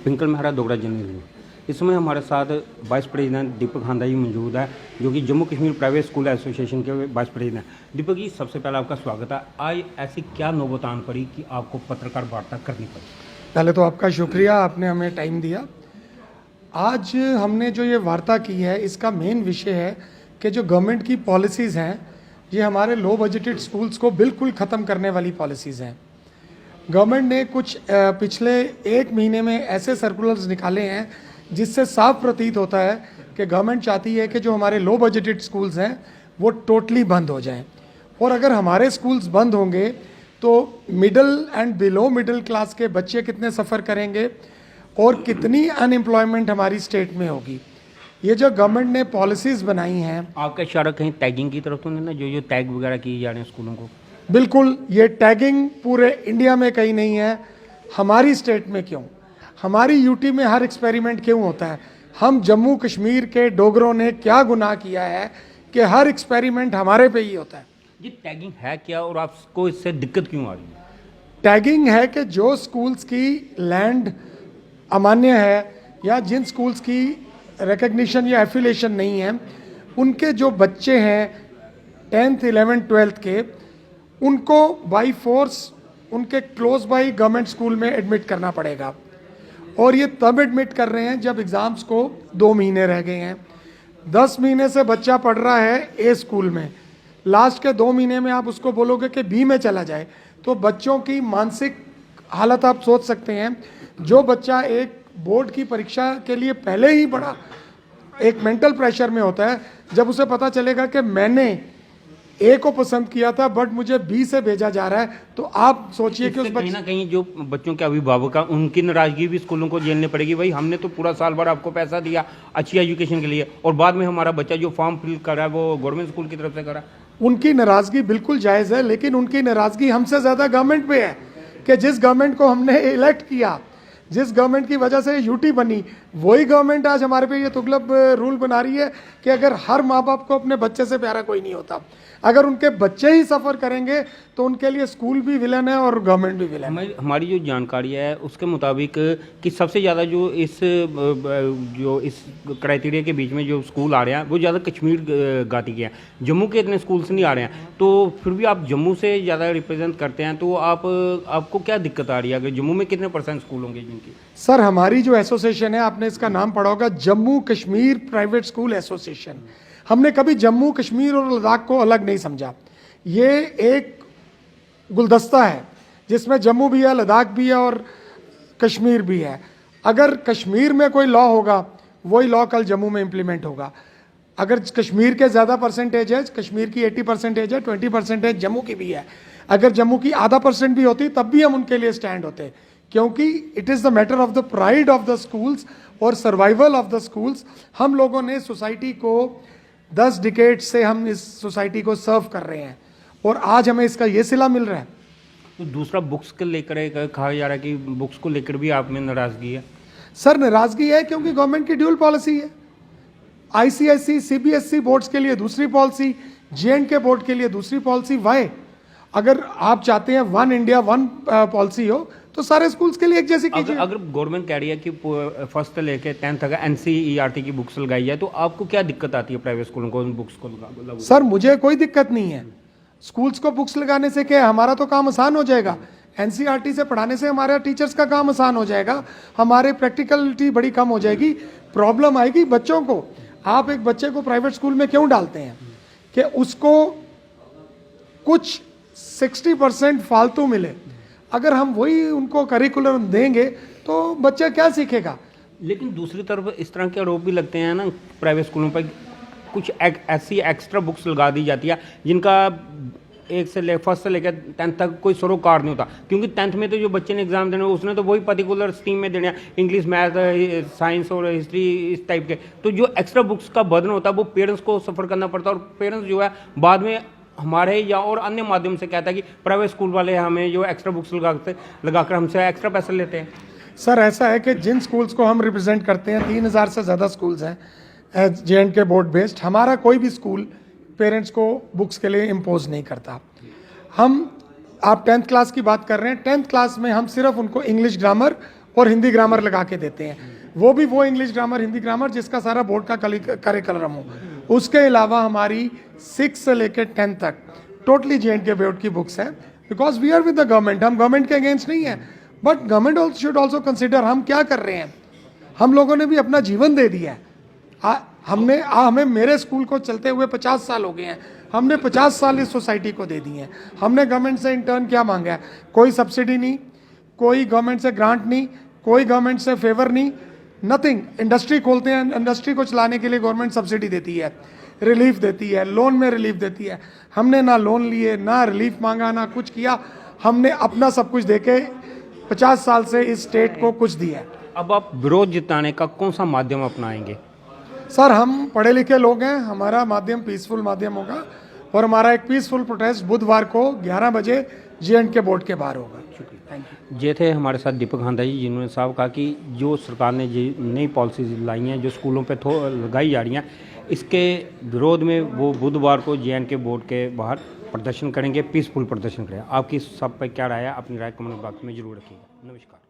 पिंकल Mehra Dogra general. इस समय हमारे साथ वाइस प्रेसिडेंट दीपक हांडा जी मौजूद है, जो कि Jammu Kashmir private school association के वाइस प्रेसिडेंट हैं। दीपक जी, सबसे पहले आपका स्वागत है। आज ऐसी क्या नौबत आन पड़ी कि आपको पत्रकार वार्ता करनी पड़ी? पहले तो आपका शुक्रिया, आपने हमें टाइम दिया। आज हमने जो ये वार्ता की है, इसका मेन विषय है कि जो गवर्नमेंट की पॉलिसीज़ हैं, ये हमारे लो बजटेड स्कूल्स को बिल्कुल ख़त्म करने वाली पॉलिसीज़ हैं। गवर्नमेंट ने कुछ पिछले एक महीने में ऐसे सर्कुलर्स निकाले हैं जिससे साफ प्रतीत होता है कि गवर्नमेंट चाहती है कि जो हमारे लो बजटेड स्कूल्स हैं वो टोटली बंद हो जाएं। और अगर हमारे स्कूल्स बंद होंगे तो middle and below middle class के बच्चे कितने सफ़र करेंगे और कितनी अनएम्प्लॉयमेंट हमारी स्टेट में होगी। ये जो गवर्नमेंट ने पॉलिसीज़ बनाई हैं, आपका इशारा कहीं टैगिंग की तरफ तो नहीं ना, जो टैग वगैरह किए जा रहे हैं स्कूलों को? बिल्कुल, ये टैगिंग पूरे इंडिया में कहीं नहीं है। हमारी स्टेट में क्यों, हमारी यूटी में हर एक्सपेरिमेंट क्यों होता है? हम जम्मू कश्मीर के डोगरों ने क्या गुनाह किया है कि हर एक्सपेरिमेंट हमारे पे ही होता है? ये टैगिंग है क्या और आपको इससे दिक्कत क्यों आ रही है? टैगिंग है कि जो स्कूल्स की लैंड अमान्य है या जिन स्कूल्स की रिकग्निशन या एफिलिएशन नहीं है, उनके जो बच्चे हैं 10th 11th 12th के, उनको बाई फोर्स उनके क्लोज बाई गवर्नमेंट स्कूल में एडमिट करना पड़ेगा। और ये तब एडमिट कर रहे हैं जब एग्ज़ाम्स को 2 महीने रह गए हैं। 10 महीने से बच्चा पढ़ रहा है ए स्कूल में, लास्ट के 2 महीने में आप उसको बोलोगे कि बी में चला जाए, तो बच्चों की मानसिक हालत आप सोच सकते हैं। जो बच्चा एक बोर्ड की परीक्षा के लिए पहले ही बड़ा एक मेंटल प्रेशर में होता है, जब उसे पता चलेगा कि मैंने ए को पसंद किया था बट मुझे बी से भेजा जा रहा है, तो आप सोचिए कि उस कहीं ना कहीं जो बच्चों के अभिभावक हैं उनकी नाराजगी भी स्कूलों को झेलनी पड़ेगी। भाई, हमने तो पूरा साल भर आपको पैसा दिया अच्छी एजुकेशन के लिए और बाद में हमारा बच्चा जो फॉर्म फिल कर रहा है वो गवर्नमेंट स्कूल की तरफ से कर रहा है। उनकी नाराजगी बिल्कुल जायज़ है, लेकिन उनकी नाराजगी हमसे ज़्यादा गवर्नमेंट पे है कि जिस गवर्नमेंट को हमने इलेक्ट किया, जिस गवर्नमेंट की वजह से यूटी बनी, वही गवर्नमेंट आज हमारे पे ये तुगलक रूल बना रही है कि अगर हर माँ बाप को अपने बच्चे से प्यारा कोई नहीं होता, अगर उनके बच्चे ही सफ़र करेंगे तो उनके लिए स्कूल भी विलन है और गवर्नमेंट भी विलन है। हमारी जो जानकारी है उसके मुताबिक कि सबसे ज़्यादा जो इस क्राइटेरिया के बीच में जो स्कूल आ रहे हैं वो ज़्यादा कश्मीर घाटी के हैं, जम्मू के इतने स्कूल्स नहीं आ रहे हैं। तो फिर भी आप जम्मू से ज़्यादा रिप्रेजेंट करते हैं, तो आपको क्या दिक्कत आ रही है? अगर जम्मू में कितने % स्कूल होंगे जिनकी? सर, हमारी जो एसोसिएशन है, आपने इसका नाम पढ़ा होगा, Jammu Kashmir private school association. हमने कभी जम्मू कश्मीर और लद्दाख को अलग नहीं समझा। ये एक गुलदस्ता है जिसमें जम्मू भी है, लद्दाख भी है और कश्मीर भी है। अगर कश्मीर में कोई लॉ होगा, वही लॉ कल जम्मू में इम्प्लीमेंट होगा। अगर कश्मीर के ज़्यादा परसेंटेज है, कश्मीर की 80% है, 20% जम्मू की भी है, अगर जम्मू की आधा % भी होती तब भी हम उनके लिए स्टैंड होते, क्योंकि it is the matter of the pride of the schools और सर्वाइवल ऑफ द स्कूल्स। हम लोगों ने सोसाइटी को 10 डिकेड से हम इस सोसाइटी को सर्व कर रहे हैं और आज हमें इसका ये सिला मिल रहा है। तो दूसरा, बुक्स को लेकर कहा जा रहा है कि बुक्स को लेकर भी आप में नाराज़गी है। सर, नाराज़गी है क्योंकि गवर्नमेंट की ड्यूल पॉलिसी है। आईसीएसई सीबीएसई बोर्ड्स के लिए दूसरी पॉलिसी, जेएंडके बोर्ड के लिए दूसरी पॉलिसी। वाई? अगर आप चाहते हैं वन इंडिया वन पॉलिसी हो तो सारे स्कूल्स के लिए एक जैसी कीजिए। अगर गवर्नमेंट कह रही है कि फर्स्ट से लेकर 10th तक एनसीईआरटी की बुक्स लगाई जाए, तो आपको क्या दिक्कत आती है प्राइवेट स्कूलों को उन बुक्स को लगा? सर, मुझे कोई दिक्कत नहीं है। स्कूल्स को बुक्स लगाने से क्या, हमारा तो काम आसान हो जाएगा। एनसीईआरटी से पढ़ाने से हमारे टीचर्स का काम आसान हो जाएगा, हमारे प्रैक्टिकलिटी बड़ी कम हो जाएगी। प्रॉब्लम आएगी बच्चों को। आप एक बच्चे को प्राइवेट स्कूल में क्यों डालते हैं कि उसको कुछ 60% फालतू मिले? अगर हम वही उनको करिकुलम देंगे तो बच्चा क्या सीखेगा? लेकिन दूसरी तरफ इस तरह के आरोप भी लगते हैं ना प्राइवेट स्कूलों पर, कुछ ऐसी एक्स्ट्रा बुक्स लगा दी जाती है जिनका फर्स्ट से लेकर 10th तक कोई सरोकार नहीं होता, क्योंकि 10th में तो जो बच्चे ने एग्जाम देने उसने तो वही पर्टिकुलर स्ट्रीम में देने हैं, इंग्लिश, मैथ, साइंस और हिस्ट्री, इस टाइप के। तो जो एक्स्ट्रा बुक्स का बर्डन होता है वो पेरेंट्स को सफ़र करना पड़ता है और पेरेंट्स जो है बाद में हमारे या और अन्य माध्यम से कहता है कि प्राइवेट स्कूल वाले हमें जो एक्स्ट्रा बुक्स लगाकर हमसे एक्स्ट्रा पैसे लेते हैं। सर, ऐसा है कि जिन स्कूल्स को हम रिप्रेजेंट करते हैं, 3000 से ज़्यादा स्कूल्स हैं जेएंडके बोर्ड बेस्ड, हमारा कोई भी स्कूल पेरेंट्स को बुक्स के लिए इम्पोज नहीं करता। आप 10th क्लास की बात कर रहे हैं, 10th क्लास में हम सिर्फ उनको इंग्लिश ग्रामर और हिंदी ग्रामर लगा के देते हैं, वो भी वो इंग्लिश ग्रामर हिंदी ग्रामर जिसका सारा बोर्ड का करिकुलम हो। उसके अलावा हमारी 6 से लेकर 10 तक टोटली JNK बोर्ड की बुक्स हैं, because we are with the government, हम गवर्नमेंट के अगेंस्ट नहीं है, but government should also consider हम क्या कर रहे हैं। हम लोगों ने भी अपना जीवन दे दिया है। हमें मेरे स्कूल को चलते हुए 50 साल हो गए हैं, हमने 50 साल इस सोसाइटी को दे दिए हैं। हमने गवर्नमेंट से इंटर्न क्या मांगा है? कोई सब्सिडी नहीं, कोई गवर्नमेंट से ग्रांट नहीं, कोई गवर्नमेंट से फेवर नहीं, नथिंग। इंडस्ट्री खोलते हैं, इंडस्ट्री को चलाने के लिए गवर्नमेंट सब्सिडी देती है, रिलीफ देती है, लोन में रिलीफ देती है। हमने ना लोन लिए, ना रिलीफ मांगा, ना कुछ किया। हमने अपना सब कुछ देके 50 साल से इस स्टेट को कुछ दिया है। अब आप विरोध जताने का कौन सा माध्यम अपनाएंगे? सर, हम पढ़े लिखे लोग हैं, हमारा माध्यम पीसफुल माध्यम होगा और हमारा एक पीसफुल प्रोटेस्ट बुधवार को 11 बजे JNK बोर्ड के बाहर होगा। Thank you. ये थे हमारे साथ दीपक हांडा जी, जिन्होंने साहब कहा कि जो सरकार ने जी नई पॉलिसीज लाई हैं, जो स्कूलों पे लगाई जा रही हैं, इसके विरोध में वो बुधवार को JNK बोर्ड के बाहर प्रदर्शन करेंगे, पीसफुल प्रदर्शन करेंगे। आपकी सब पे क्या राय है? अपनी राय कमेंट बॉक्स में जरूर रखिएगा। नमस्कार।